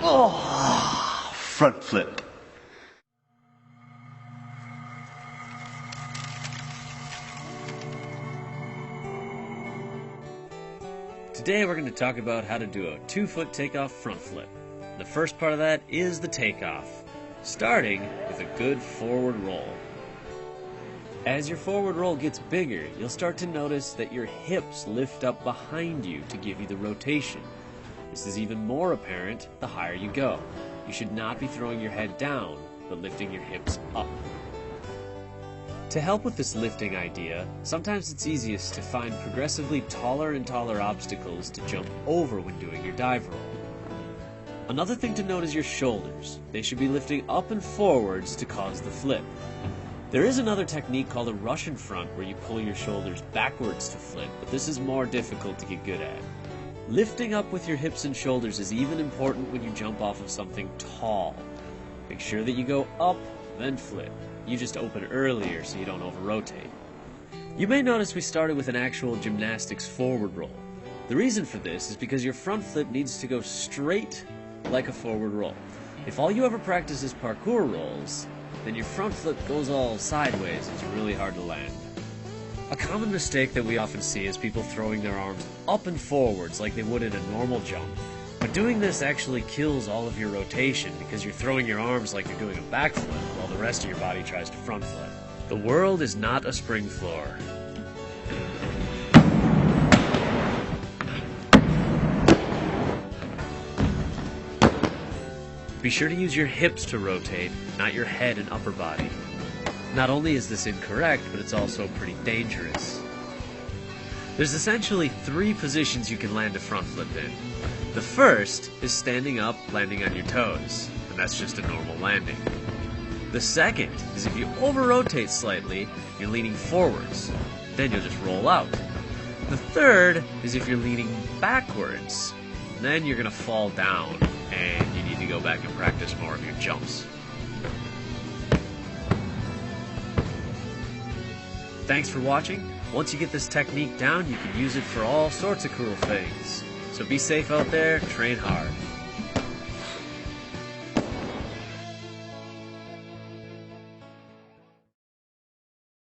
Oh, front flip. Today we're going to talk about how to do a 2-foot takeoff front flip. The first part of that is the takeoff, starting with a good forward roll. As your forward roll gets bigger, you'll start to notice that your hips lift up behind you to give you the rotation. This is even more apparent the higher you go. You should not be throwing your head down, but lifting your hips up. To help with this lifting idea, sometimes it's easiest to find progressively taller and taller obstacles to jump over when doing your dive roll. Another thing to note is your shoulders. They should be lifting up and forwards to cause the flip. There is another technique called a Russian front where you pull your shoulders backwards to flip, but this is more difficult to get good at. Lifting up with your hips and shoulders is even important when you jump off of something tall. Make sure that you go up, then flip. You just open earlier so you don't over-rotate. You may notice we started with an actual gymnastics forward roll. The reason for this is because your front flip needs to go straight like a forward roll. If all you ever practice is parkour rolls, then your front flip goes all sideways. It's really hard to land. A common mistake that we often see is people throwing their arms up and forwards like they would in a normal jump. But doing this actually kills all of your rotation because you're throwing your arms like you're doing a backflip while the rest of your body tries to front flip. The world is not a spring floor. Be sure to use your hips to rotate, not your head and upper body. Not only is this incorrect, but it's also pretty dangerous. There's essentially 3 positions you can land a front flip in. The first is standing up, landing on your toes, and that's just a normal landing. The second is if you over-rotate slightly, you're leaning forwards, then you'll just roll out. The third is if you're leaning backwards, then you're going to fall down, and you need to go back and practice more of your jumps. Thanks for watching. Once you get this technique down, you can use it for all sorts of cool things. So be safe out there, train hard.